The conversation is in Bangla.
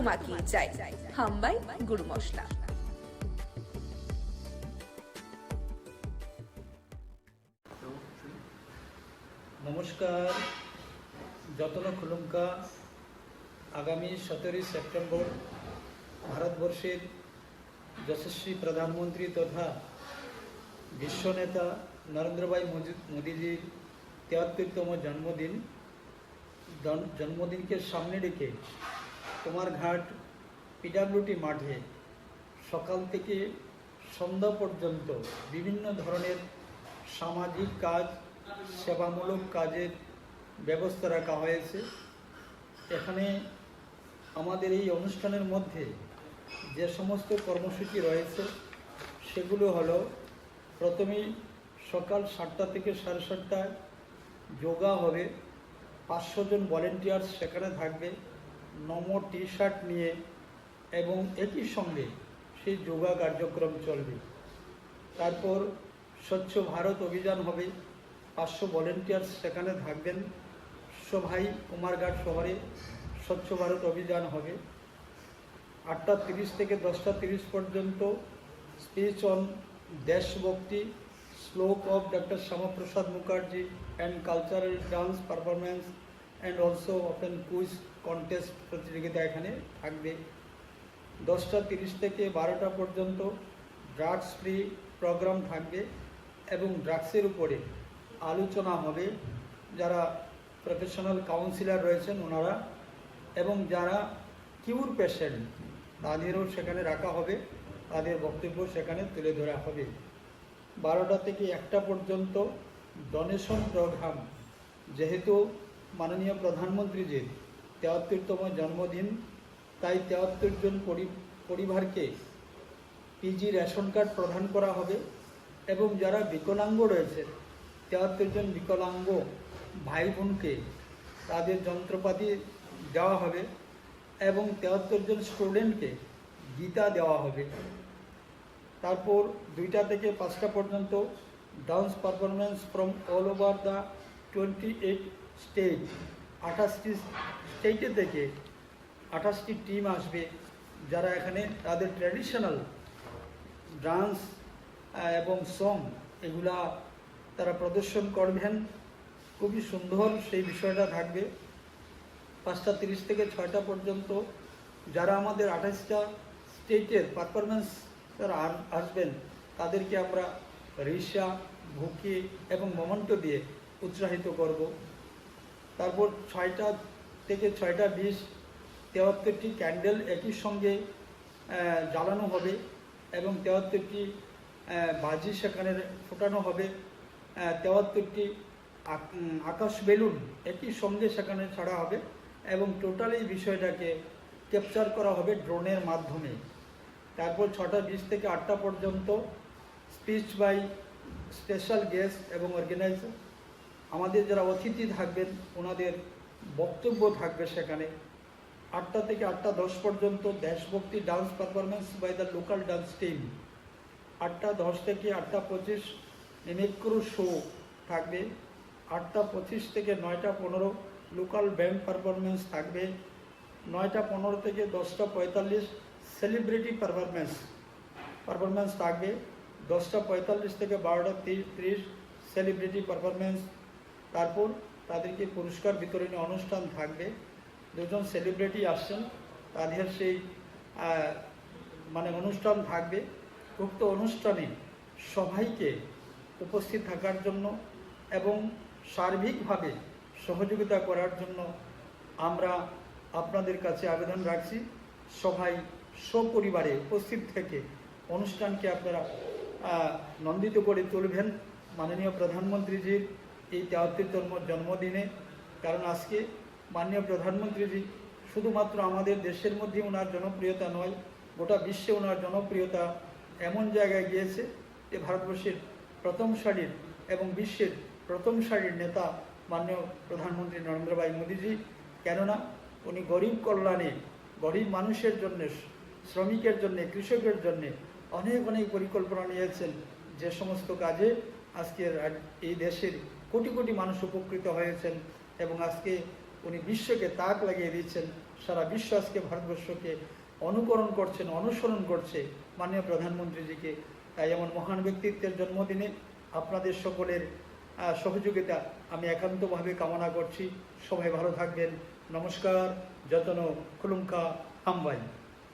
তোমাকেই চাই। হাম্বাই গুড় মশলা। নমস্কার, যতন খুলুমকা। আগামী 17 সেপ্টেম্বর ভারতবর্ষের যশস্বী প্রধানমন্ত্রী তথা বিশ্বনেতা নরেন্দ্র ভাই মোদীজির 73তম জন্মদিনকে সামনে রেখে কুমারঘাট পিডব্লিউটি মাঠে সকাল থেকে সন্ধ্যা পর্যন্ত বিভিন্ন ধরনের সামাজিক কাজ, সেবামূলক কাজের ব্যবস্থা রাখা হয়েছে। এখানে আমাদের এই অনুষ্ঠানের মধ্যে যে সমস্ত কর্মসূচি রয়েছে সেগুলো হলো, প্রথমেই সকাল 7টা থেকে 7:30টায় যোগা হবে। 500 জন ভলেন্টিয়ার্স সেখানে থাকবে নমো টি-শার্ট নিয়ে, এবং একই সঙ্গে সেই যোগা কার্যক্রম চলবে। তারপর স্বচ্ছ ভারত অভিযান হবে, 500 ভলেন্টিয়ার্স সেখানে থাকবেন। সবাই কুমারঘাট শহরে স্বচ্ছ ভারত অভিযান হবে। 8:30 থেকে 10:30 পর্যন্ত স্পিচ অন দেশভক্তি, শ্লোক of doctor Shyamaprasad Mukherjee and cultural dance performance and also open quiz contest প্রতিযোগিতা এখানে থাকবে। 10:30 থেকে 12টা পর্যন্ত ড্রাগস ফ্রি প্রোগ্রাম থাকবে এবং ড্রাগসের উপরে আলোচনা হবে। যারা প্রফেশনাল কাউন্সিলর রয়েছেন ওনারা, এবং যারা কিউর পেশেন্ট তাদেরও সেখানে রাখা হবে, তাদের বক্তব্য সেখানে তুলে ধরা হবে। 12টা থেকে 1টা পর্যন্ত ডোনেশন প্রোগ্রাম। যেহেতু মাননীয় প্রধানমন্ত্রীজির 73তম জন্মদিন, তাই 73 জন পরিবারকে পিজি রেশন কার্ড প্রদান করা হবে, এবং যারা বিকলাঙ্গ রয়েছে 73 জন বিকলাঙ্গ ভাই বোনকে তাদের যন্ত্রপাতি দেওয়া হবে, এবং 73 জন স্টুডেন্টকে গীতা দেওয়া হবে। তারপর 2টা থেকে 5টা পর্যন্ত dance performance from all over the 28 state. 28টি স্টেটে থেকে 28টি টিম আসবে, যারা এখানে তাদের ট্র্যাডিশনাল ডান্স এবং সং এগুলা তারা প্রদর্শন করবেন। খুবই সুন্দর সেই বিষয়টা থাকবে। 5:30 থেকে 6টা পর্যন্ত যারা আমাদের 28টা স্টেটের পারফরমেন্স যারা আসবেন তাদেরকে আমরা রিক্সা, বুকে এবং মোমেন্টো দিয়ে উৎসাহিত করব। তারপর 6টা থেকে 6:20 73টি ক্যান্ডেল একই সঙ্গে জ্বালানো হবে, এবং 73টি বাজি সেখানে ফোটানো হবে। 73টি আকাশ বেলুন একই সঙ্গে সেখানে ছাড়া হবে, এবং টোটাল এই বিষয়টাকে ক্যাপচার করা হবে ড্রোনের মাধ্যমে। তারপর 6:20 থেকে 8টা পর্যন্ত স্পিচ বাই স্পেশাল গেস্ট এবং অর্গানাইজার, আমাদের যারা অতিথি থাকবেন ওনাদের বক্তব্য থাকবে সেখানে। 8টা থেকে 8:10 পর্যন্ত দেশভক্তি dance performance by the local dance team. 8:10 থেকে 8:25 মিমিক্রি শো থাকবে। 8:25 থেকে 9:15 লোকাল ব্যান্ড পারফরমেন্স থাকবে। 9:15 থেকে 10:45 সেলিব্রিটি পারফরমেন্স থাকবে। 10:45 থেকে 12:30 সেলিব্রিটি পারফরমেন্স। তারপর তাদেরকে পুরস্কার বিতরণী অনুষ্ঠান থাকবে। 2জন সেলিব্রিটি আসছেন, তাদের সেই অনুষ্ঠান থাকবে। উক্ত অনুষ্ঠানে সবাইকে উপস্থিত থাকার জন্য এবং সার্বিকভাবে সহযোগিতা করার জন্য আমরা আপনাদের কাছে আবেদন রাখছি। সবাই সপরিবারে উপস্থিত থেকে অনুষ্ঠানকে আপনারা নন্দিত করে তুলবেন মাননীয় প্রধানমন্ত্রীজির এই 73তম জন্মদিনে। কারণ আজকে মাননীয় প্রধানমন্ত্রীজি শুধুমাত্র আমাদের দেশের মধ্যে ওনার জনপ্রিয়তা নয়, গোটা বিশ্বে ওনার জনপ্রিয়তা এমন জায়গায় গিয়েছে যে ভারতবর্ষের প্রথম সারির এবং বিশ্বের প্রথম সারির নেতা মাননীয় প্রধানমন্ত্রী নরেন্দ্র ভাই মোদীজি। কেননা উনি গরিব কল্যাণে, গরিব মানুষের জন্য, শ্রমিকের জন্য, কৃষকের জন্য অনেক অনেক পরিকল্পনা নিয়েছেন, যে সমস্ত কাজে আজকের এই দেশের কোটি কোটি মানুষ উপকৃত হয়েছেন। এবং আজকে উনি বিশ্বকে তাক লাগিয়ে দিচ্ছেন। সারা বিশ্ব আজকে ভারতবর্ষকে অনুকরণ করছেন, অনুসরণ করছে মাননীয় প্রধানমন্ত্রীজিকে। তাই এমন মহান ব্যক্তিত্বের জন্মদিনে আপনাদের সকলের সহযোগিতা আমি একান্তভাবে কামনা করছি। সবাই ভালো থাকবেন। নমস্কার। যতন খুলুঙ্কা হামবাই।